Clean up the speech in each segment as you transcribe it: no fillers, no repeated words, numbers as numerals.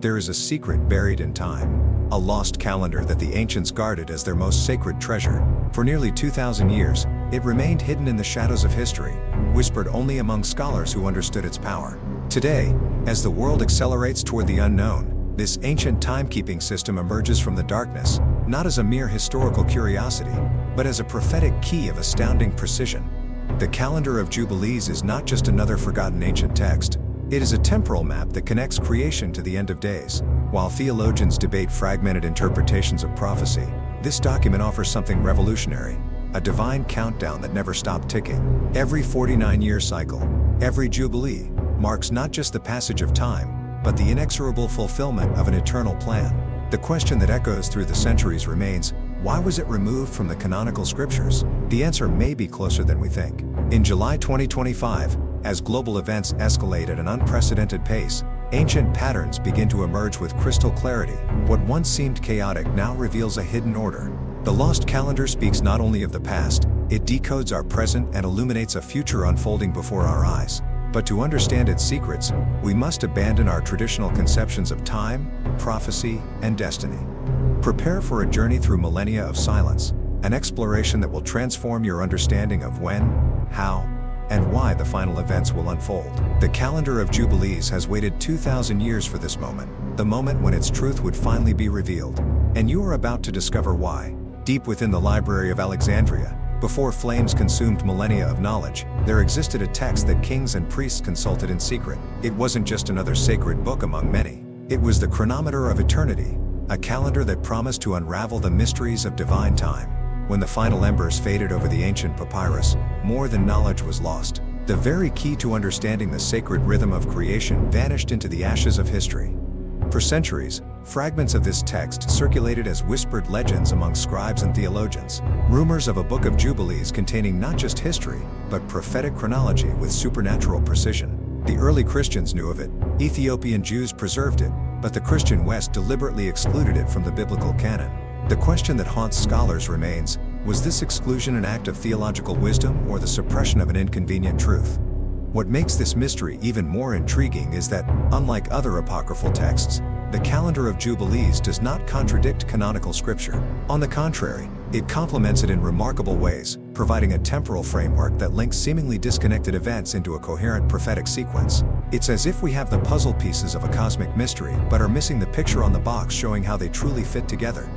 There is a secret buried in time, a lost calendar that the ancients guarded as their most sacred treasure. For nearly 2,000 years, it remained hidden in the shadows of history, whispered only among scholars who understood its power. Today, as the world accelerates toward the unknown, this ancient timekeeping system emerges from the darkness, not as a mere historical curiosity, but as a prophetic key of astounding precision. The calendar of Jubilees is not just another forgotten ancient text. It is a temporal map that connects creation to the end of days. While theologians debate fragmented interpretations of prophecy, this document offers something revolutionary: a divine countdown that never stopped ticking. Every 49-year cycle, every Jubilee, marks not just the passage of time, but the inexorable fulfillment of an eternal plan. The question that echoes through the centuries remains: why was it removed from the canonical scriptures? The answer may be closer than we think. In July 2025, as global events escalate at an unprecedented pace, ancient patterns begin to emerge with crystal clarity. What once seemed chaotic now reveals a hidden order. The lost calendar speaks not only of the past, it decodes our present and illuminates a future unfolding before our eyes. But to understand its secrets, we must abandon our traditional conceptions of time, prophecy, and destiny. Prepare for a journey through millennia of silence, an exploration that will transform your understanding of when, how, and why the final events will unfold. The calendar of Jubilees has waited 2,000 years for this moment, the moment when its truth would finally be revealed. And you are about to discover why. Deep within the Library of Alexandria, before flames consumed millennia of knowledge, there existed a text that kings and priests consulted in secret. It wasn't just another sacred book among many. It was the chronometer of eternity, a calendar that promised to unravel the mysteries of divine time. When the final embers faded over the ancient papyrus, more than knowledge was lost. The very key to understanding the sacred rhythm of creation vanished into the ashes of history. For centuries, fragments of this text circulated as whispered legends among scribes and theologians, rumors of a book of Jubilees containing not just history, but prophetic chronology with supernatural precision. The early Christians knew of it, Ethiopian Jews preserved it, but the Christian West deliberately excluded it from the biblical canon. The question that haunts scholars remains: was this exclusion an act of theological wisdom or the suppression of an inconvenient truth? What makes this mystery even more intriguing is that, unlike other apocryphal texts, the calendar of Jubilees does not contradict canonical scripture. On the contrary, it complements it in remarkable ways, providing a temporal framework that links seemingly disconnected events into a coherent prophetic sequence. It's as if we have the puzzle pieces of a cosmic mystery but are missing the picture on the box showing how they truly fit together.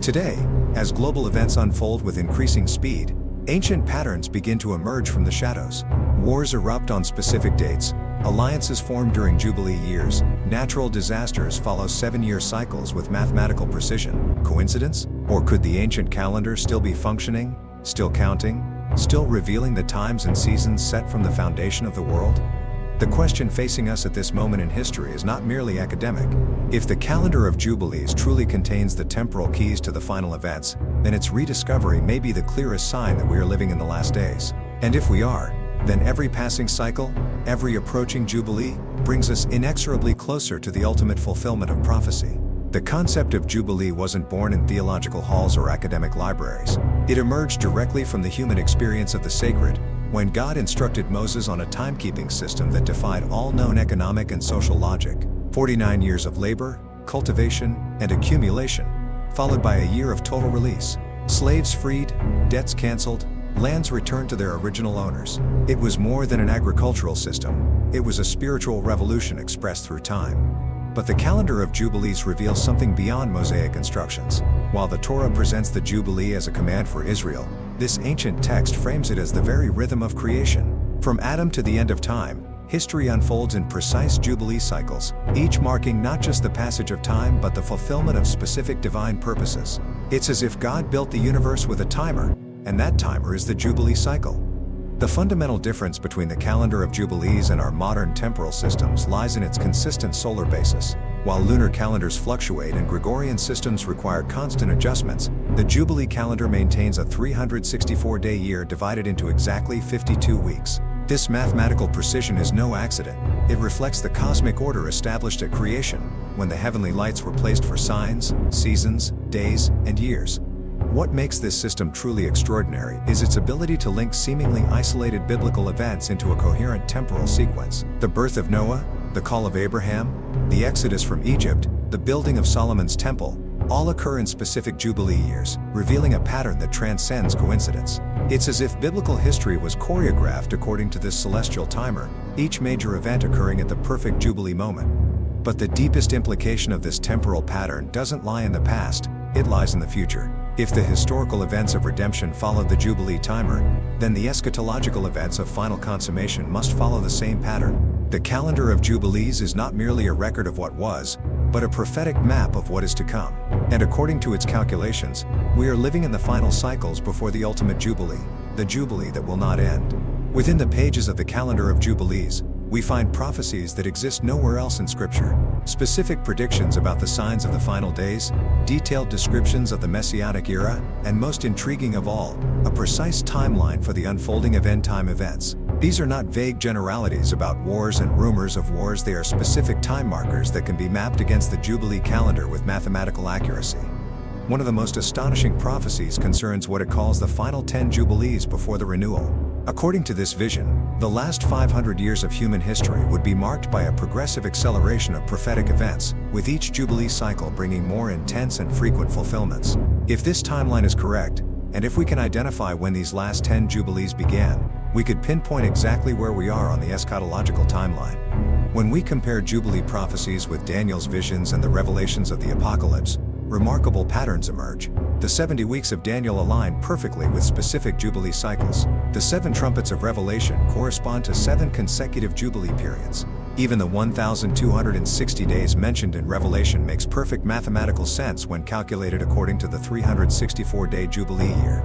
Today, as global events unfold with increasing speed, ancient patterns begin to emerge from the shadows. Wars erupt on specific dates, alliances form during Jubilee years, natural disasters follow 7-year cycles with mathematical precision. Coincidence? Or could the ancient calendar still be functioning, still counting, still revealing the times and seasons set from the foundation of the world? The question facing us at this moment in history is not merely academic. If the calendar of Jubilees truly contains the temporal keys to the final events, then its rediscovery may be the clearest sign that we are living in the last days. And if we are, then every passing cycle, every approaching Jubilee, brings us inexorably closer to the ultimate fulfillment of prophecy. The concept of Jubilee wasn't born in theological halls or academic libraries. It emerged directly from the human experience of the sacred, when God instructed Moses on a timekeeping system that defied all known economic and social logic. 49 years of labor, cultivation, and accumulation, followed by a year of total release. Slaves freed, debts canceled, lands returned to their original owners. It was more than an agricultural system. It was a spiritual revolution expressed through time. But the calendar of Jubilees reveals something beyond Mosaic instructions. While the Torah presents the Jubilee as a command for Israel, this ancient text frames it as the very rhythm of creation. From Adam to the end of time, history unfolds in precise Jubilee cycles, each marking not just the passage of time but the fulfillment of specific divine purposes. It's as if God built the universe with a timer, and that timer is the Jubilee cycle. The fundamental difference between the calendar of Jubilees and our modern temporal systems lies in its consistent solar basis. While lunar calendars fluctuate and Gregorian systems require constant adjustments, the Jubilee calendar maintains a 364-day year divided into exactly 52 weeks. This mathematical precision is no accident. It reflects the cosmic order established at creation, when the heavenly lights were placed for signs, seasons, days, and years. What makes this system truly extraordinary is its ability to link seemingly isolated biblical events into a coherent temporal sequence. The birth of Noah, the call of Abraham, the Exodus from Egypt, the building of Solomon's temple, all occur in specific Jubilee years, revealing a pattern that transcends coincidence. It's as if biblical history was choreographed according to this celestial timer, each major event occurring at the perfect Jubilee moment. But the deepest implication of this temporal pattern doesn't lie in the past, it lies in the future. If the historical events of redemption followed the Jubilee timer, then the eschatological events of final consummation must follow the same pattern. The calendar of Jubilees is not merely a record of what was, but a prophetic map of what is to come. And according to its calculations, we are living in the final cycles before the ultimate Jubilee, the Jubilee that will not end. Within the pages of the calendar of Jubilees, we find prophecies that exist nowhere else in Scripture. Specific predictions about the signs of the final days, detailed descriptions of the Messianic era, and most intriguing of all, a precise timeline for the unfolding of end-time events. These are not vague generalities about wars and rumors of wars, they are specific time markers that can be mapped against the Jubilee calendar with mathematical accuracy. One of the most astonishing prophecies concerns what it calls the final 10 Jubilees before the renewal. According to this vision, the last 500 years of human history would be marked by a progressive acceleration of prophetic events, with each Jubilee cycle bringing more intense and frequent fulfillments. If this timeline is correct, and if we can identify when these last 10 Jubilees began, we could pinpoint exactly where we are on the eschatological timeline. When we compare Jubilee prophecies with Daniel's visions and the revelations of the Apocalypse, remarkable patterns emerge. The 70 weeks of Daniel align perfectly with specific Jubilee cycles. The 7 trumpets of Revelation correspond to 7 consecutive Jubilee periods. Even the 1,260 days mentioned in Revelation makes perfect mathematical sense when calculated according to the 364-day Jubilee year.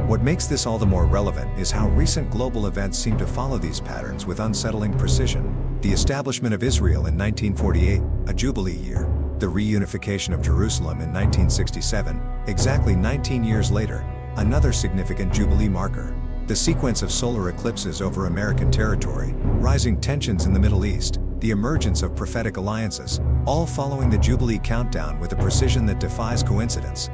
What makes this all the more relevant is how recent global events seem to follow these patterns with unsettling precision. The establishment of Israel in 1948, a Jubilee year. The reunification of Jerusalem in 1967, exactly 19 years later, another significant Jubilee marker. The sequence of solar eclipses over American territory, rising tensions in the Middle East, the emergence of prophetic alliances, all following the Jubilee countdown with a precision that defies coincidence.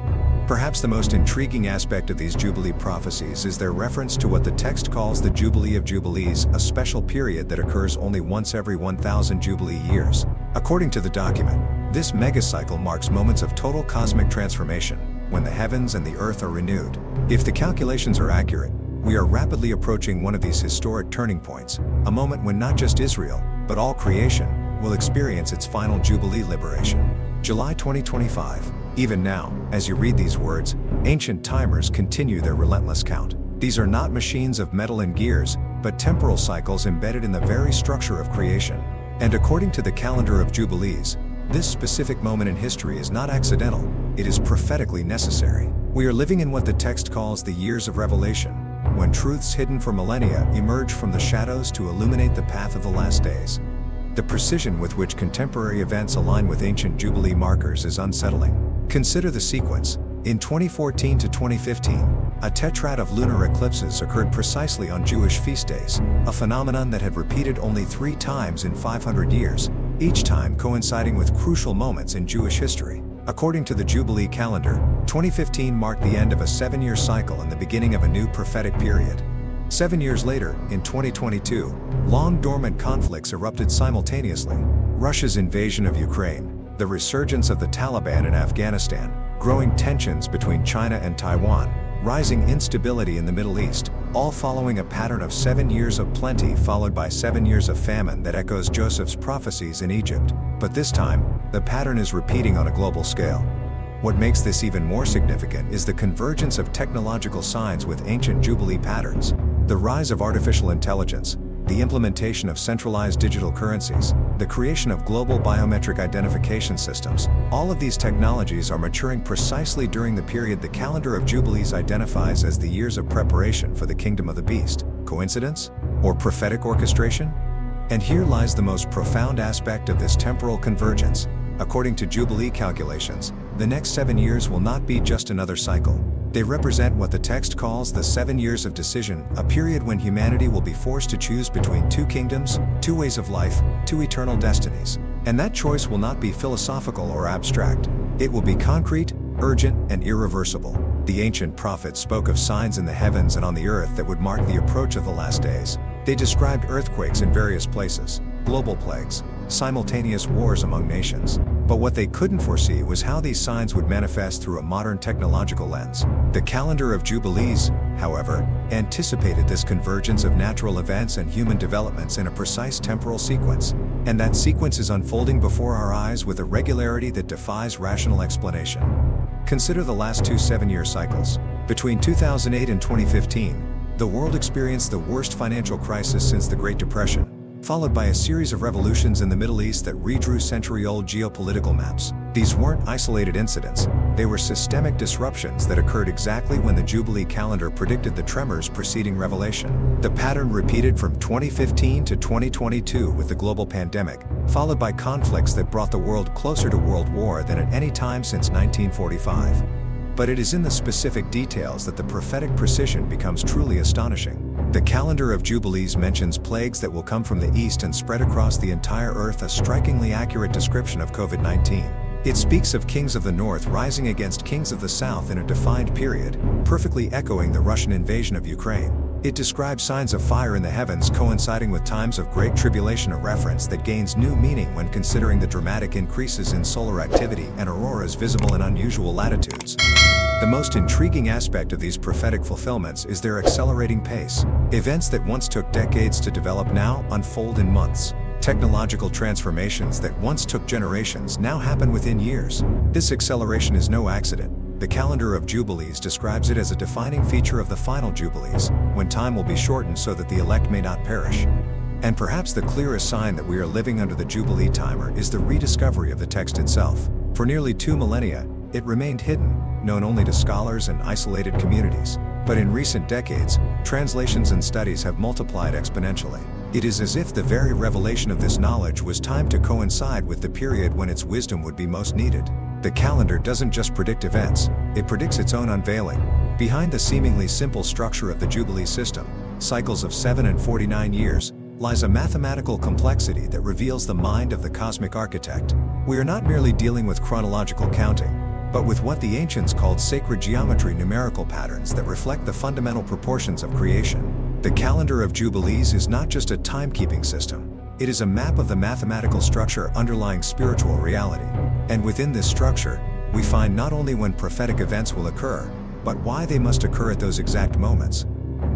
Perhaps the most intriguing aspect of these Jubilee prophecies is their reference to what the text calls the Jubilee of Jubilees, a special period that occurs only once every 1,000 Jubilee years. According to the document, this megacycle marks moments of total cosmic transformation, when the heavens and the earth are renewed. If the calculations are accurate, we are rapidly approaching one of these historic turning points, a moment when not just Israel, but all creation, will experience its final Jubilee liberation. July 2025. Even now, as you read these words, ancient timers continue their relentless count. These are not machines of metal and gears, but temporal cycles embedded in the very structure of creation. And according to the calendar of Jubilees, this specific moment in history is not accidental, it is prophetically necessary. We are living in what the text calls the years of revelation, when truths hidden for millennia emerge from the shadows to illuminate the path of the last days. The precision with which contemporary events align with ancient Jubilee markers is unsettling. Consider the sequence. In 2014 to 2015, a tetrad of lunar eclipses occurred precisely on Jewish feast days, a phenomenon that had repeated only 3 times in 500 years, each time coinciding with crucial moments in Jewish history. According to the Jubilee calendar, 2015 marked the end of a 7-year cycle and the beginning of a new prophetic period. 7 years later, in 2022, long dormant conflicts erupted simultaneously. Russia's invasion of Ukraine, the resurgence of the Taliban in Afghanistan, growing tensions between China and Taiwan, rising instability in the Middle East, all following a pattern of 7 years of plenty followed by 7 years of famine that echoes Joseph's prophecies in Egypt. But this time, the pattern is repeating on a global scale. What makes this even more significant is the convergence of technological signs with ancient Jubilee patterns. The rise of artificial intelligence, the implementation of centralized digital currencies, the creation of global biometric identification systems, all of these technologies are maturing precisely during the period the calendar of Jubilees identifies as the years of preparation for the kingdom of the beast. Coincidence? Or prophetic orchestration? And here lies the most profound aspect of this temporal convergence. According to Jubilee calculations, the next 7 years will not be just another cycle. They represent what the text calls the 7 years of decision, a period when humanity will be forced to choose between 2 kingdoms, 2 ways of life, 2 eternal destinies. And that choice will not be philosophical or abstract. It will be concrete, urgent, and irreversible. The ancient prophets spoke of signs in the heavens and on the earth that would mark the approach of the last days. They described earthquakes in various places, global plagues, simultaneous wars among nations. But what they couldn't foresee was how these signs would manifest through a modern technological lens. The calendar of Jubilees, however, anticipated this convergence of natural events and human developments in a precise temporal sequence. And that sequence is unfolding before our eyes with a regularity that defies rational explanation. Consider the last two 7-year cycles. Between 2008 and 2015, the world experienced the worst financial crisis since the Great Depression, followed by a series of revolutions in the Middle East that redrew century-old geopolitical maps. These weren't isolated incidents, they were systemic disruptions that occurred exactly when the Jubilee calendar predicted the tremors preceding Revelation. The pattern repeated from 2015 to 2022 with the global pandemic, followed by conflicts that brought the world closer to world war than at any time since 1945. But it is in the specific details that the prophetic precision becomes truly astonishing. The calendar of Jubilees mentions plagues that will come from the east and spread across the entire earth, a strikingly accurate description of COVID-19. It speaks of kings of the north rising against kings of the south in a defined period, perfectly echoing the Russian invasion of Ukraine. It describes signs of fire in the heavens coinciding with times of great tribulation, a reference that gains new meaning when considering the dramatic increases in solar activity and auroras visible in unusual latitudes. The most intriguing aspect of these prophetic fulfillments is their accelerating pace. Events that once took decades to develop now unfold in months. Technological transformations that once took generations now happen within years. This acceleration is no accident. The calendar of Jubilees describes it as a defining feature of the final Jubilees, when time will be shortened so that the elect may not perish. And perhaps the clearest sign that we are living under the Jubilee timer is the rediscovery of the text itself. For nearly 2 millennia, it remained hidden, known only to scholars and isolated communities. But in recent decades, translations and studies have multiplied exponentially. It is as if the very revelation of this knowledge was timed to coincide with the period when its wisdom would be most needed. The calendar doesn't just predict events, it predicts its own unveiling. Behind the seemingly simple structure of the Jubilee system, cycles of 7 and 49 years, lies a mathematical complexity that reveals the mind of the cosmic architect. We are not merely dealing with chronological counting, but with what the ancients called sacred geometry, numerical patterns that reflect the fundamental proportions of creation. The calendar of Jubilees is not just a timekeeping system, it is a map of the mathematical structure underlying spiritual reality. And within this structure, we find not only when prophetic events will occur, but why they must occur at those exact moments.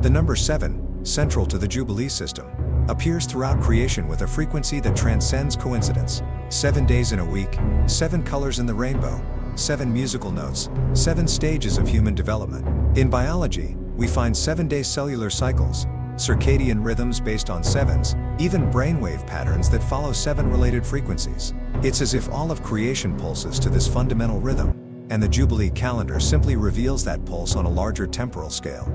The number 7, central to the Jubilee system, appears throughout creation with a frequency that transcends coincidence. 7 days in a week, 7 colors in the rainbow, 7 musical notes, 7 stages of human development. In biology, we find 7-day cellular cycles, circadian rhythms based on sevens, even brainwave patterns that follow 7 related frequencies. It's as if all of creation pulses to this fundamental rhythm, and the Jubilee calendar simply reveals that pulse on a larger temporal scale.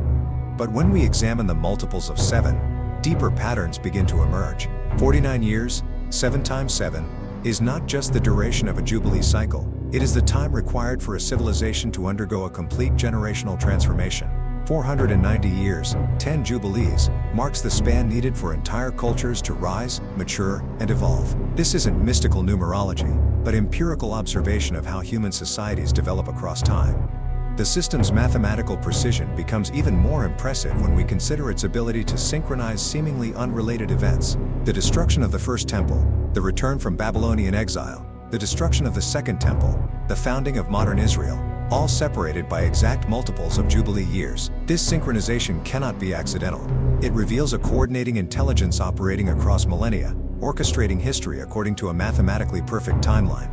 But when we examine the multiples of 7, deeper patterns begin to emerge. 49 years, 7 times 7, is not just the duration of a Jubilee cycle, it is the time required for a civilization to undergo a complete generational transformation. 490 years, 10 Jubilees, marks the span needed for entire cultures to rise, mature, and evolve. This isn't mystical numerology, but empirical observation of how human societies develop across time. The system's mathematical precision becomes even more impressive when we consider its ability to synchronize seemingly unrelated events. The destruction of the First Temple, the return from Babylonian exile, the destruction of the Second Temple, the founding of modern Israel, all separated by exact multiples of Jubilee years. This synchronization cannot be accidental. It reveals a coordinating intelligence operating across millennia, orchestrating history according to a mathematically perfect timeline.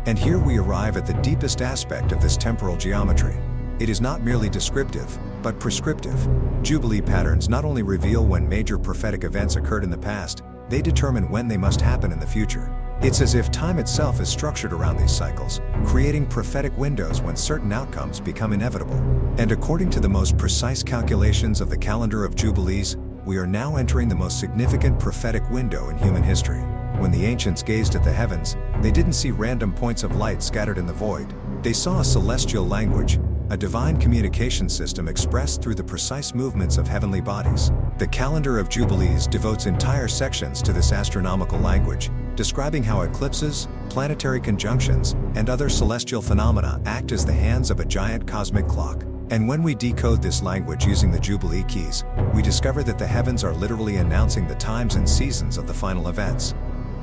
And here we arrive at the deepest aspect of this temporal geometry. It is not merely descriptive, but prescriptive. Jubilee patterns not only reveal when major prophetic events occurred in the past, they determine when they must happen in the future. It's as if time itself is structured around these cycles, creating prophetic windows when certain outcomes become inevitable. And according to the most precise calculations of the calendar of Jubilees, we are now entering the most significant prophetic window in human history. When the ancients gazed at the heavens, they didn't see random points of light scattered in the void. They saw a celestial language, a divine communication system expressed through the precise movements of heavenly bodies. The calendar of Jubilees devotes entire sections to this astronomical language, describing how eclipses, planetary conjunctions, and other celestial phenomena act as the hands of a giant cosmic clock. And when we decode this language using the Jubilee keys, we discover that the heavens are literally announcing the times and seasons of the final events.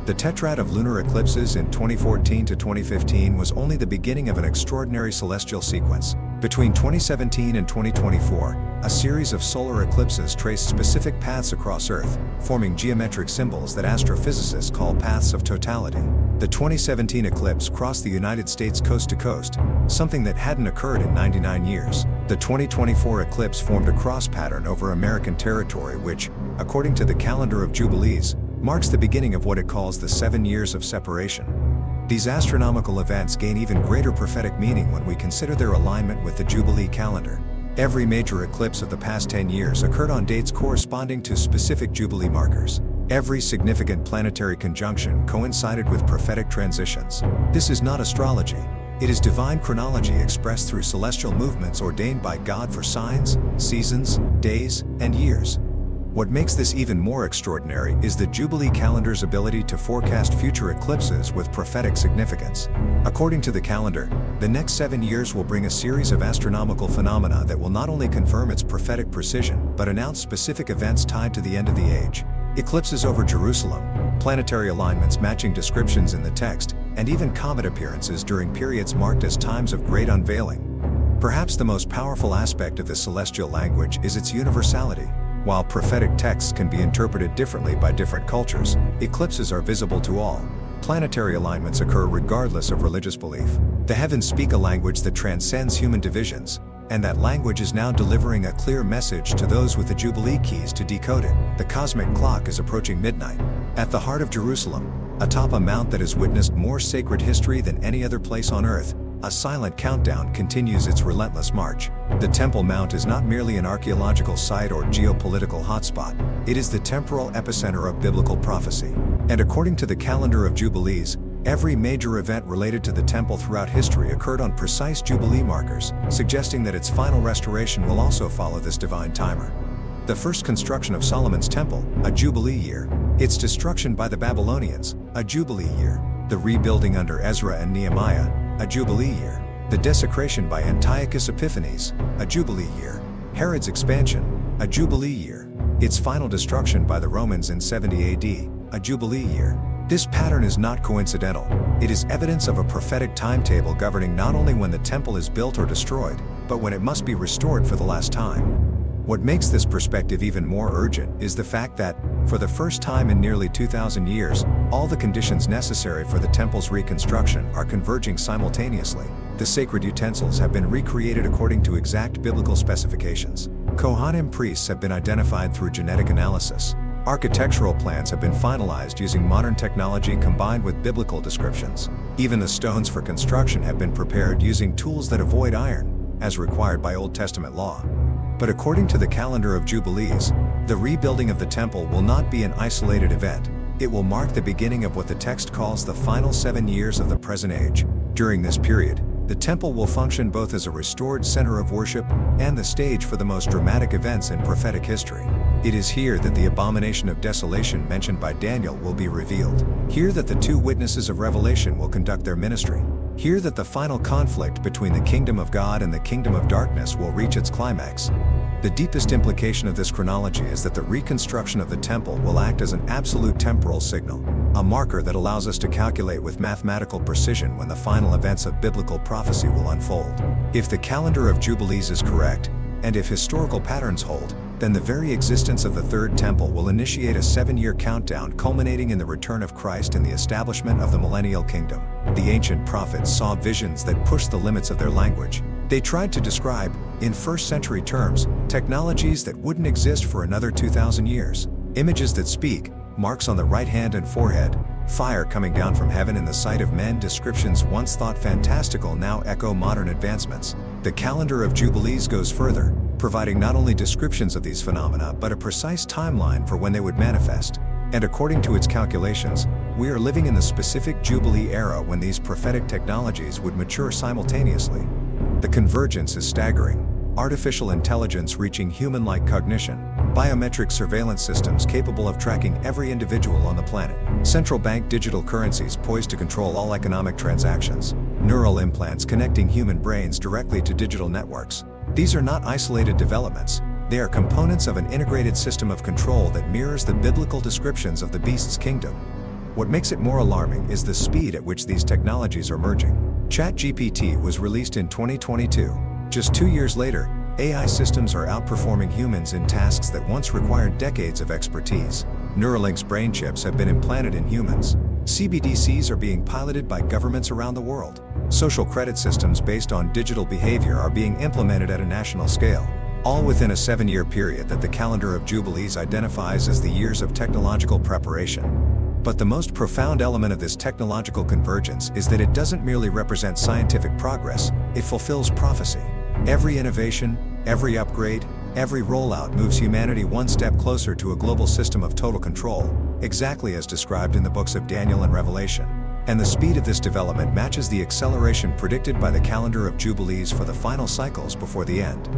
The tetrad of lunar eclipses in 2014 to 2015 was only the beginning of an extraordinary celestial sequence. Between 2017 and 2024, a series of solar eclipses traced specific paths across Earth, forming geometric symbols that astrophysicists call paths of totality. The 2017 eclipse crossed the United States coast to coast, something that hadn't occurred in 99 years. The 2024 eclipse formed a cross pattern over American territory which, according to the calendar of Jubilees, marks the beginning of what it calls the 7 years of separation. These astronomical events gain even greater prophetic meaning when we consider their alignment with the Jubilee calendar. Every major eclipse of the past 10 years occurred on dates corresponding to specific Jubilee markers. Every significant planetary conjunction coincided with prophetic transitions. This is not astrology. It is divine chronology expressed through celestial movements ordained by God for signs, seasons, days, and years. What makes this even more extraordinary is the Jubilee calendar's ability to forecast future eclipses with prophetic significance. According to the calendar, the next 7 years will bring a series of astronomical phenomena that will not only confirm its prophetic precision, but announce specific events tied to the end of the age. Eclipses over Jerusalem, planetary alignments matching descriptions in the text, and even comet appearances during periods marked as times of great unveiling. Perhaps the most powerful aspect of the celestial language is its universality. While prophetic texts can be interpreted differently by different cultures, eclipses are visible to all. Planetary alignments occur regardless of religious belief. The heavens speak a language that transcends human divisions, and that language is now delivering a clear message to those with the Jubilee keys to decode it. The cosmic clock is approaching midnight. At the heart of Jerusalem, atop a mount that has witnessed more sacred history than any other place on Earth, a silent countdown continues its relentless march. The Temple Mount is not merely an archaeological site or geopolitical hotspot, it is the temporal epicenter of biblical prophecy. And according to the calendar of Jubilees, every major event related to the temple throughout history occurred on precise Jubilee markers, suggesting that its final restoration will also follow this divine timer. The first construction of Solomon's temple, a Jubilee year. Its destruction by the Babylonians, a Jubilee year. The rebuilding under Ezra and Nehemiah, a Jubilee year. The desecration by Antiochus Epiphanes, a Jubilee year. Herod's expansion, a Jubilee year. Its final destruction by the Romans in 70 AD, a Jubilee year. This pattern is not coincidental. It is evidence of a prophetic timetable governing not only when the temple is built or destroyed, but when it must be restored for the last time. What makes this perspective even more urgent is the fact that, for the first time in nearly 2,000 years, all the conditions necessary for the temple's reconstruction are converging simultaneously. The sacred utensils have been recreated according to exact biblical specifications. Kohanim priests have been identified through genetic analysis. Architectural plans have been finalized using modern technology combined with biblical descriptions. Even the stones for construction have been prepared using tools that avoid iron, as required by Old Testament law. But according to the calendar of Jubilees, the rebuilding of the temple will not be an isolated event. It will mark the beginning of what the text calls the final 7 years of the present age. During this period, the temple will function both as a restored center of worship and the stage for the most dramatic events in prophetic history. It is here that the abomination of desolation mentioned by Daniel will be revealed. Here that the two witnesses of Revelation will conduct their ministry. Here that the final conflict between the kingdom of God and the kingdom of darkness will reach its climax. The deepest implication of this chronology is that the reconstruction of the temple will act as an absolute temporal signal, a marker that allows us to calculate with mathematical precision when the final events of biblical prophecy will unfold. If the calendar of Jubilees is correct, and if historical patterns hold, then the very existence of the Third Temple will initiate a 7-year countdown culminating in the return of Christ and the establishment of the millennial kingdom. The ancient prophets saw visions that pushed the limits of their language. They tried to describe, in first-century terms, technologies that wouldn't exist for another 2,000 years. Images that speak, marks on the right hand and forehead, fire coming down from heaven in the sight of men. Descriptions once thought fantastical now echo modern advancements. The calendar of Jubilees goes further, providing not only descriptions of these phenomena but a precise timeline for when they would manifest. And according to its calculations, we are living in the specific Jubilee era when these prophetic technologies would mature simultaneously. The convergence is staggering. Artificial intelligence reaching human-like cognition, biometric surveillance systems capable of tracking every individual on the planet, central bank digital currencies poised to control all economic transactions, neural implants connecting human brains directly to digital networks. These are not isolated developments. They are components of an integrated system of control that mirrors the biblical descriptions of the beast's kingdom. What makes it more alarming is the speed at which these technologies are merging. ChatGPT was released in 2022. Just 2 years later, AI systems are outperforming humans in tasks that once required decades of expertise. Neuralink's brain chips have been implanted in humans. CBDCs are being piloted by governments around the world. Social credit systems based on digital behavior are being implemented at a national scale, all within a 7-year period that the calendar of Jubilees identifies as the years of technological preparation. But the most profound element of this technological convergence is that it doesn't merely represent scientific progress, it fulfills prophecy. Every innovation, every upgrade, every rollout moves humanity one step closer to a global system of total control, exactly as described in the books of Daniel and Revelation. And the speed of this development matches the acceleration predicted by the calendar of Jubilees for the final cycles before the end.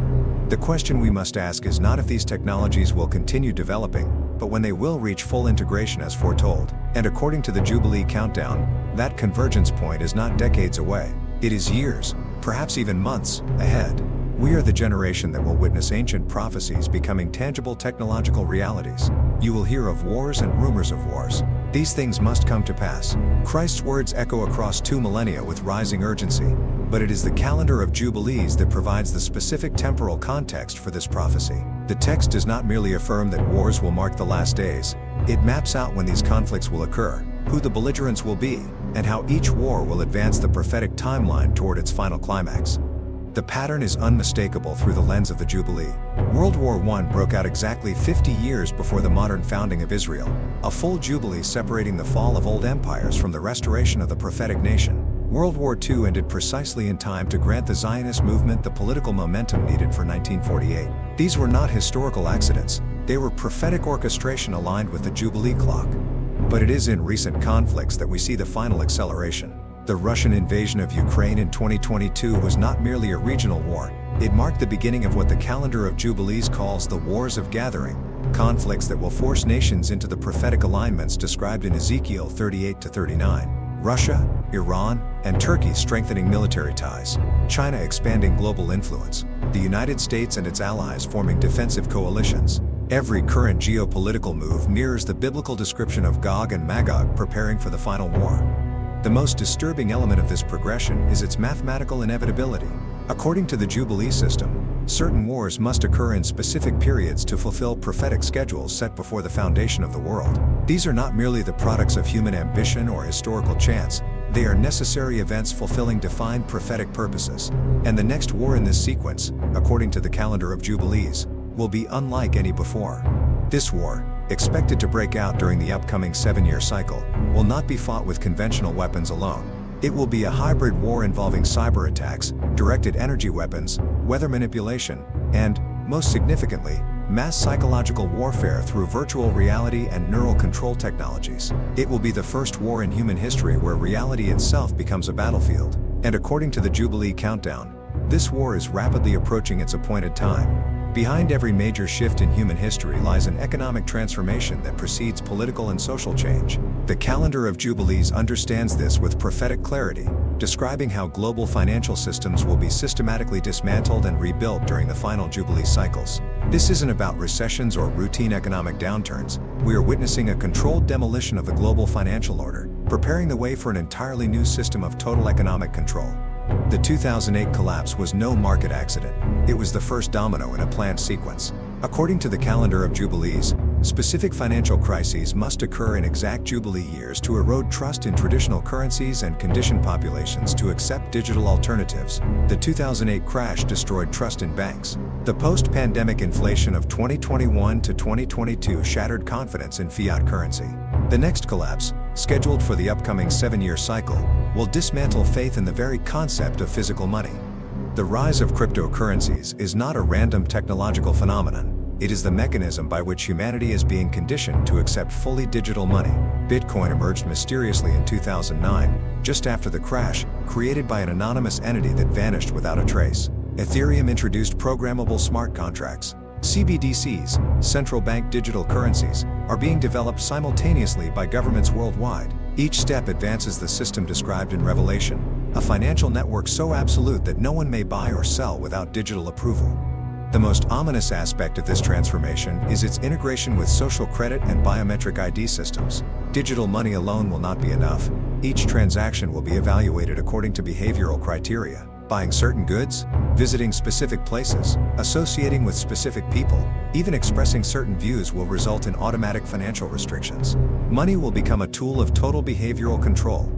The question we must ask is not if these technologies will continue developing, but when they will reach full integration as foretold. And according to the Jubilee countdown, that convergence point is not decades away. It is years, perhaps even months, ahead. We are the generation that will witness ancient prophecies becoming tangible technological realities. You will hear of wars and rumors of wars. These things must come to pass. Christ's words echo across 2 millennia with rising urgency, but it is the calendar of Jubilees that provides the specific temporal context for this prophecy. The text does not merely affirm that wars will mark the last days, it maps out when these conflicts will occur, who the belligerents will be, and how each war will advance the prophetic timeline toward its final climax. The pattern is unmistakable through the lens of the Jubilee. World War I broke out exactly 50 years before the modern founding of Israel, a full Jubilee separating the fall of old empires from the restoration of the prophetic nation. World War II ended precisely in time to grant the Zionist movement the political momentum needed for 1948. These were not historical accidents, they were prophetic orchestration aligned with the Jubilee clock. But it is in recent conflicts that we see the final acceleration. The Russian invasion of Ukraine in 2022 was not merely a regional war, it marked the beginning of what the calendar of Jubilees calls the Wars of Gathering, conflicts that will force nations into the prophetic alignments described in Ezekiel 38-39. Russia, Iran, and Turkey strengthening military ties, China expanding global influence, the United States and its allies forming defensive coalitions. Every current geopolitical move mirrors the biblical description of Gog and Magog preparing for the final war. The most disturbing element of this progression is its mathematical inevitability. According to the Jubilee system, certain wars must occur in specific periods to fulfill prophetic schedules set before the foundation of the world. These are not merely the products of human ambition or historical chance, they are necessary events fulfilling defined prophetic purposes. And the next war in this sequence, according to the calendar of Jubilees, will be unlike any before. This war, expected to break out during the upcoming 7-year cycle, will not be fought with conventional weapons alone. It will be a hybrid war involving cyber attacks, directed energy weapons, weather manipulation, and, most significantly, mass psychological warfare through virtual reality and neural control technologies. It will be the first war in human history where reality itself becomes a battlefield. And according to the Jubilee countdown, this war is rapidly approaching its appointed time. Behind every major shift in human history lies an economic transformation that precedes political and social change. The calendar of Jubilees understands this with prophetic clarity, describing how global financial systems will be systematically dismantled and rebuilt during the final Jubilee cycles. This isn't about recessions or routine economic downturns. We are witnessing a controlled demolition of the global financial order, preparing the way for an entirely new system of total economic control. The 2008 collapse was no market accident. It was the first domino in a planned sequence. According to the calendar of Jubilees, specific financial crises must occur in exact Jubilee years to erode trust in traditional currencies and condition populations to accept digital alternatives. The 2008 crash destroyed trust in banks. The post-pandemic inflation of 2021 to 2022 shattered confidence in fiat currency. The next collapse, scheduled for the upcoming 7-year cycle, will dismantle faith in the very concept of physical money. The rise of cryptocurrencies is not a random technological phenomenon. It is the mechanism by which humanity is being conditioned to accept fully digital money. Bitcoin emerged mysteriously in 2009, just after the crash, created by an anonymous entity that vanished without a trace. Ethereum introduced programmable smart contracts. CBDCs, central bank digital currencies, are being developed simultaneously by governments worldwide. Each step advances the system described in Revelation, a financial network so absolute that no one may buy or sell without digital approval. The most ominous aspect of this transformation is its integration with social credit and biometric ID systems. Digital money alone will not be enough. Each transaction will be evaluated according to behavioral criteria. Buying certain goods, visiting specific places, associating with specific people, even expressing certain views will result in automatic financial restrictions. Money will become a tool of total behavioral control.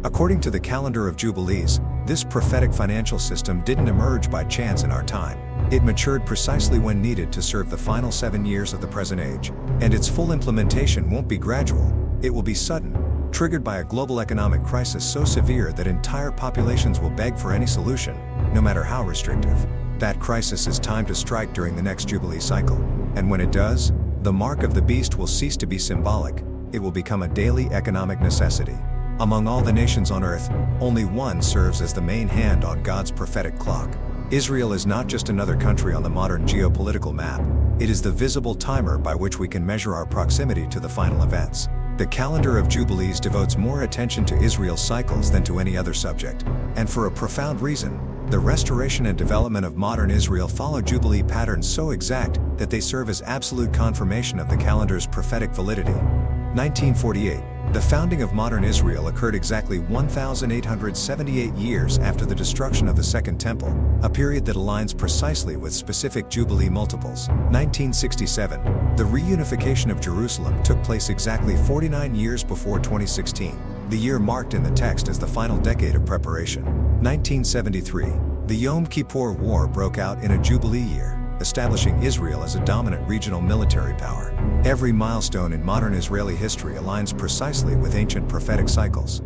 According to the calendar of Jubilees, this prophetic financial system didn't emerge by chance in our time. It matured precisely when needed to serve the final 7 years of the present age. And its full implementation won't be gradual, it will be sudden, triggered by a global economic crisis so severe that entire populations will beg for any solution, no matter how restrictive. That crisis is timed to strike during the next Jubilee cycle. And when it does, the mark of the beast will cease to be symbolic, it will become a daily economic necessity. Among all the nations on earth, only one serves as the main hand on God's prophetic clock. Israel is not just another country on the modern geopolitical map, it is the visible timer by which we can measure our proximity to the final events. The calendar of Jubilees devotes more attention to Israel's cycles than to any other subject, and for a profound reason. The restoration and development of modern Israel follow Jubilee patterns so exact that they serve as absolute confirmation of the calendar's prophetic validity. 1948. The founding of modern Israel occurred exactly 1,878 years after the destruction of the Second Temple, a period that aligns precisely with specific Jubilee multiples. 1967. The reunification of Jerusalem took place exactly 49 years before 2016, the year marked in the text as the final decade of preparation. 1973. The Yom Kippur War broke out in a Jubilee year, establishing Israel as a dominant regional military power. Every milestone in modern Israeli history aligns precisely with ancient prophetic cycles.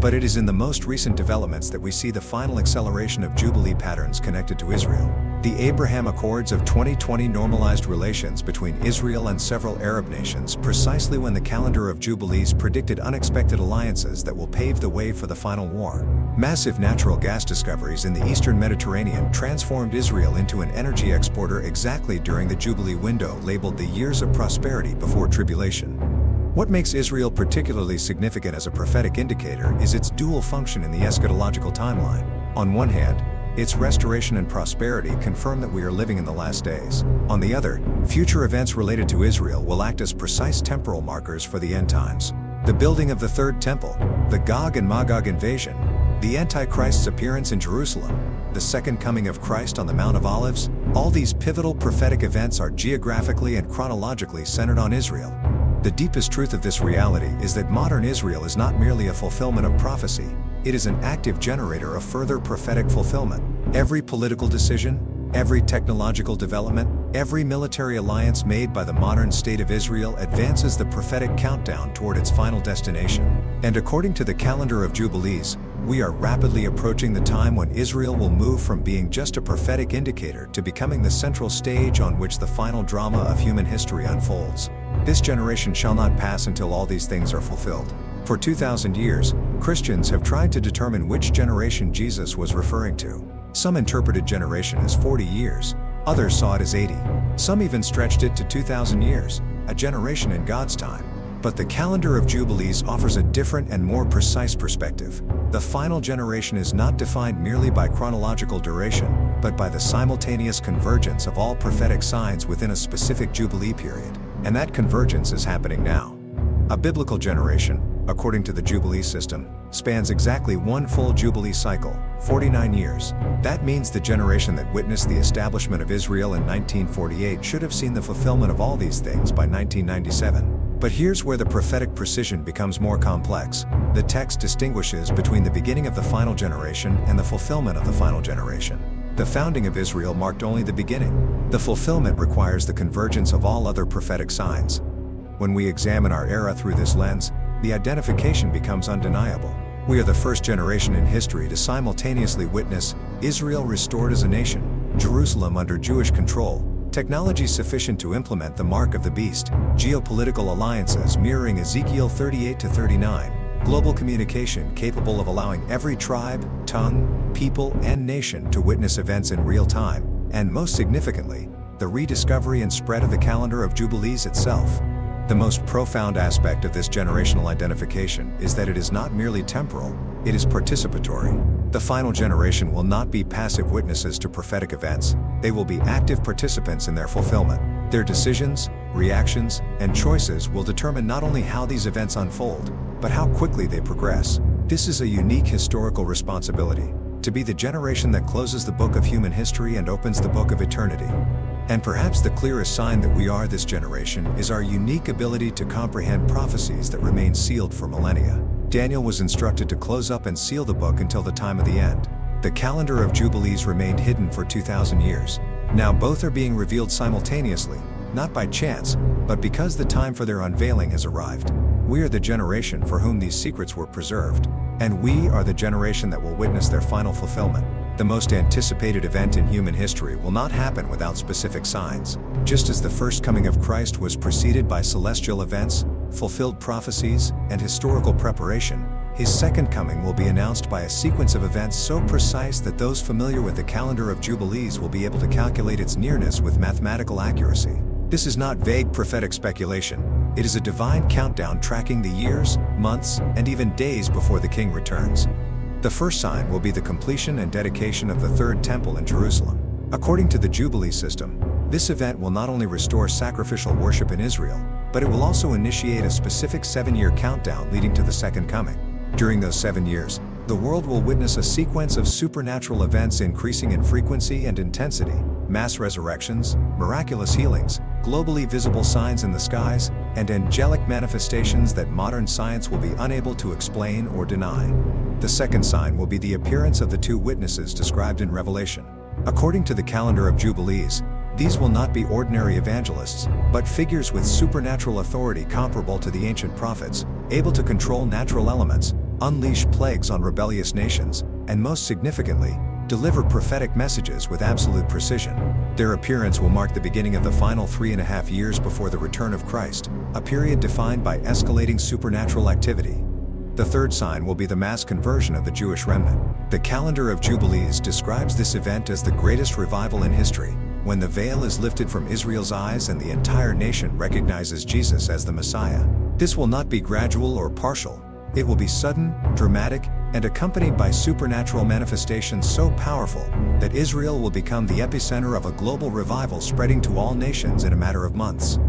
But it is in the most recent developments that we see the final acceleration of Jubilee patterns connected to Israel. The Abraham Accords of 2020 normalized relations between Israel and several Arab nations precisely when the calendar of Jubilees predicted unexpected alliances that will pave the way for the final war. Massive natural gas discoveries in the eastern Mediterranean transformed Israel into an energy exporter exactly during the Jubilee window labeled the years of prosperity before tribulation. What makes Israel particularly significant as a prophetic indicator is its dual function in the eschatological timeline. On one hand, its restoration and prosperity confirm that we are living in the last days. On the other, future events related to Israel will act as precise temporal markers for the end times. The building of the Third Temple, the Gog and Magog invasion, the Antichrist's appearance in Jerusalem, the second coming of Christ on the Mount of Olives, all these pivotal prophetic events are geographically and chronologically centered on Israel. The deepest truth of this reality is that modern Israel is not merely a fulfillment of prophecy, it is an active generator of further prophetic fulfillment. Every political decision, every technological development, every military alliance made by the modern state of Israel advances the prophetic countdown toward its final destination. And according to the calendar of Jubilees, we are rapidly approaching the time when Israel will move from being just a prophetic indicator to becoming the central stage on which the final drama of human history unfolds. This generation shall not pass until all these things are fulfilled. For 2,000 years, Christians have tried to determine which generation Jesus was referring to. Some interpreted generation as 40 years, others saw it as 80. Some even stretched it to 2,000 years, a generation in God's time. But the calendar of Jubilees offers a different and more precise perspective. The final generation is not defined merely by chronological duration, but by the simultaneous convergence of all prophetic signs within a specific Jubilee period. And that convergence is happening now. A biblical generation, according to the Jubilee system, spans exactly one full Jubilee cycle, 49 years. That means the generation that witnessed the establishment of Israel in 1948 should have seen the fulfillment of all these things by 1997. But here's where the prophetic precision becomes more complex. The text distinguishes between the beginning of the final generation and the fulfillment of the final generation. The founding of Israel marked only the beginning. The fulfillment requires the convergence of all other prophetic signs. When we examine our era through this lens, the identification becomes undeniable. We are the first generation in history to simultaneously witness Israel restored as a nation, Jerusalem under Jewish control, technology sufficient to implement the mark of the beast, geopolitical alliances mirroring Ezekiel 38-39, global communication capable of allowing every tribe, tongue, people, and nation to witness events in real time, and most significantly, the rediscovery and spread of the calendar of Jubilees itself. The most profound aspect of this generational identification is that it is not merely temporal, it is participatory. The final generation will not be passive witnesses to prophetic events, they will be active participants in their fulfillment. Their decisions, reactions, and choices will determine not only how these events unfold, but how quickly they progress. This is a unique historical responsibility, to be the generation that closes the book of human history and opens the book of eternity. And perhaps the clearest sign that we are this generation is our unique ability to comprehend prophecies that remain sealed for millennia. Daniel was instructed to close up and seal the book until the time of the end. The calendar of Jubilees remained hidden for 2,000 years. Now both are being revealed simultaneously, not by chance, but because the time for their unveiling has arrived. We are the generation for whom these secrets were preserved, and we are the generation that will witness their final fulfillment. The most anticipated event in human history will not happen without specific signs. Just as the first coming of Christ was preceded by celestial events, fulfilled prophecies, and historical preparation, his second coming will be announced by a sequence of events so precise that those familiar with the calendar of Jubilees will be able to calculate its nearness with mathematical accuracy. This is not vague prophetic speculation. It is a divine countdown tracking the years, months, and even days before the King returns. The first sign will be the completion and dedication of the Third Temple in Jerusalem. According to the Jubilee system, this event will not only restore sacrificial worship in Israel, but it will also initiate a specific 7-year countdown leading to the Second Coming. During those 7 years, the world will witness a sequence of supernatural events increasing in frequency and intensity: mass resurrections, miraculous healings, globally visible signs in the skies, and angelic manifestations that modern science will be unable to explain or deny. The second sign will be the appearance of the two witnesses described in Revelation. According to the calendar of Jubilees, these will not be ordinary evangelists, but figures with supernatural authority comparable to the ancient prophets, able to control natural elements, unleash plagues on rebellious nations, and most significantly, deliver prophetic messages with absolute precision. Their appearance will mark the beginning of the final 3.5 years before the return of Christ, a period defined by escalating supernatural activity. The third sign will be the mass conversion of the Jewish remnant. The calendar of Jubilees describes this event as the greatest revival in history, when the veil is lifted from Israel's eyes and the entire nation recognizes Jesus as the Messiah. This will not be gradual or partial. It will be sudden, dramatic, and accompanied by supernatural manifestations so powerful that Israel will become the epicenter of a global revival spreading to all nations in a matter of months.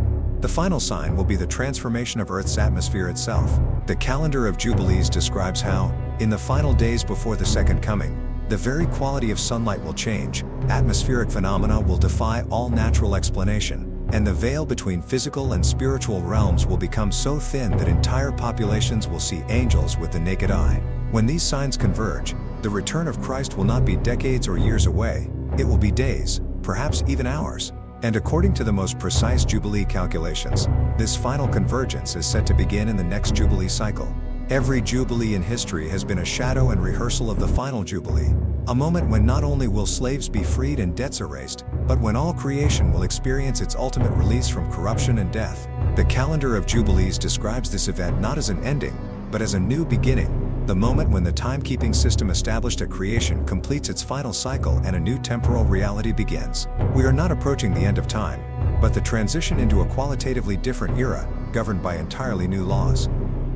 The final sign will be the transformation of Earth's atmosphere itself. The calendar of Jubilees describes how, in the final days before the Second Coming, the very quality of sunlight will change, atmospheric phenomena will defy all natural explanation, and the veil between physical and spiritual realms will become so thin that entire populations will see angels with the naked eye. When these signs converge, the return of Christ will not be decades or years away, it will be days, perhaps even hours. And according to the most precise Jubilee calculations, this final convergence is set to begin in the next Jubilee cycle. Every Jubilee in history has been a shadow and rehearsal of the final Jubilee, a moment when not only will slaves be freed and debts erased, but when all creation will experience its ultimate release from corruption and death. The calendar of Jubilees describes this event not as an ending, but as a new beginning, the moment when the timekeeping system established at creation completes its final cycle and a new temporal reality begins. We are not approaching the end of time, but the transition into a qualitatively different era, governed by entirely new laws.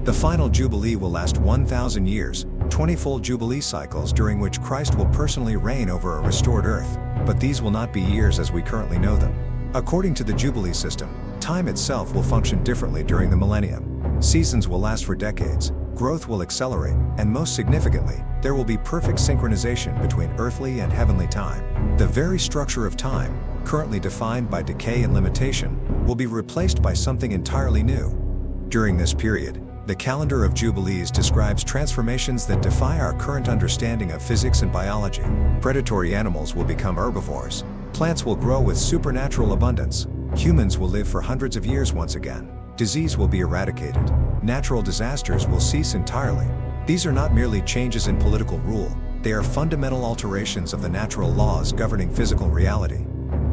The final Jubilee will last 1,000 years, 20 full Jubilee cycles during which Christ will personally reign over a restored earth, but these will not be years as we currently know them. According to the Jubilee system, time itself will function differently during the millennium. Seasons will last for decades, growth will accelerate, and most significantly, there will be perfect synchronization between earthly and heavenly time. The very structure of time, currently defined by decay and limitation, will be replaced by something entirely new. During this period, the calendar of Jubilees describes transformations that defy our current understanding of physics and biology. Predatory animals will become herbivores. Plants will grow with supernatural abundance. Humans will live for hundreds of years once again. Disease will be eradicated. Natural disasters will cease entirely. These are not merely changes in political rule, they are fundamental alterations of the natural laws governing physical reality.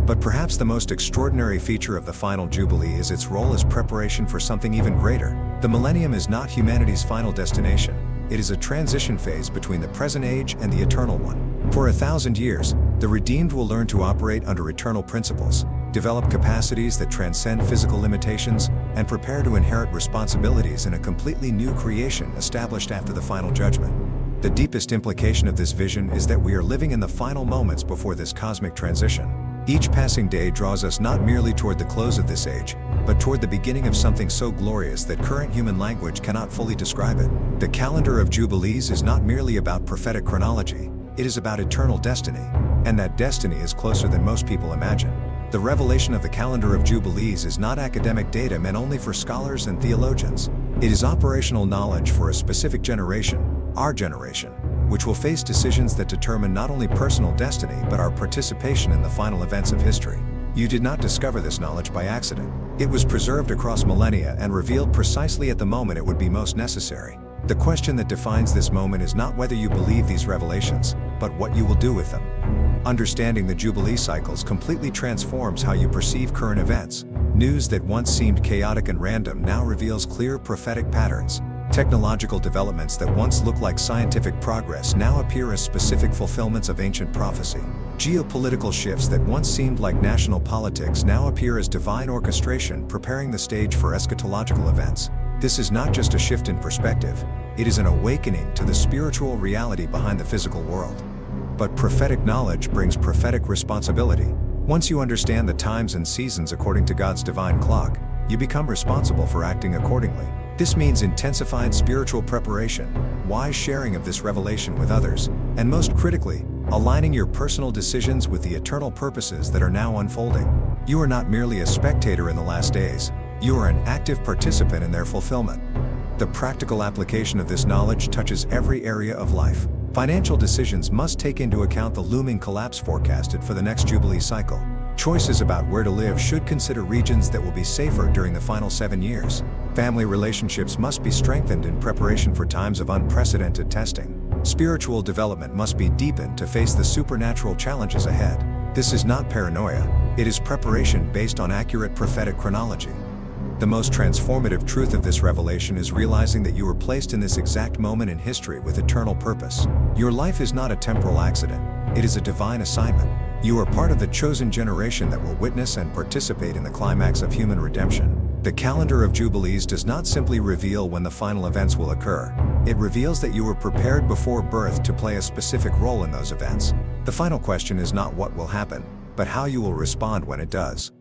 But perhaps the most extraordinary feature of the final Jubilee is its role as preparation for something even greater. The millennium is not humanity's final destination. It is a transition phase between the present age and the eternal one. For 1,000 years, the redeemed will learn to operate under eternal principles, develop capacities that transcend physical limitations, and prepare to inherit responsibilities in a completely new creation established after the final judgment. The deepest implication of this vision is that we are living in the final moments before this cosmic transition. Each passing day draws us not merely toward the close of this age, but toward the beginning of something so glorious that current human language cannot fully describe it. The calendar of Jubilees is not merely about prophetic chronology, it is about eternal destiny, and that destiny is closer than most people imagine. The revelation of the calendar of Jubilees is not academic data meant only for scholars and theologians. It is operational knowledge for a specific generation, our generation, which will face decisions that determine not only personal destiny but our participation in the final events of history. You did not discover this knowledge by accident. It was preserved across millennia and revealed precisely at the moment it would be most necessary. The question that defines this moment is not whether you believe these revelations, but what you will do with them. Understanding the Jubilee cycles completely transforms how you perceive current events. News that once seemed chaotic and random now reveals clear prophetic patterns. Technological developments that once looked like scientific progress now appear as specific fulfillments of ancient prophecy. Geopolitical shifts that once seemed like national politics now appear as divine orchestration preparing the stage for eschatological events. This is not just a shift in perspective, it is an awakening to the spiritual reality behind the physical world. But prophetic knowledge brings prophetic responsibility. Once you understand the times and seasons according to God's divine clock, you become responsible for acting accordingly. This means intensified spiritual preparation, wise sharing of this revelation with others, and most critically, aligning your personal decisions with the eternal purposes that are now unfolding. You are not merely a spectator in the last days, you are an active participant in their fulfillment. The practical application of this knowledge touches every area of life. Financial decisions must take into account the looming collapse forecasted for the next Jubilee cycle. Choices about where to live should consider regions that will be safer during the final 7 years. Family relationships must be strengthened in preparation for times of unprecedented testing. Spiritual development must be deepened to face the supernatural challenges ahead. This is not paranoia, it is preparation based on accurate prophetic chronology. The most transformative truth of this revelation is realizing that you were placed in this exact moment in history with eternal purpose. Your life is not a temporal accident, it is a divine assignment. You are part of the chosen generation that will witness and participate in the climax of human redemption. The calendar of Jubilees does not simply reveal when the final events will occur. It reveals that you were prepared before birth to play a specific role in those events. The final question is not what will happen, but how you will respond when it does.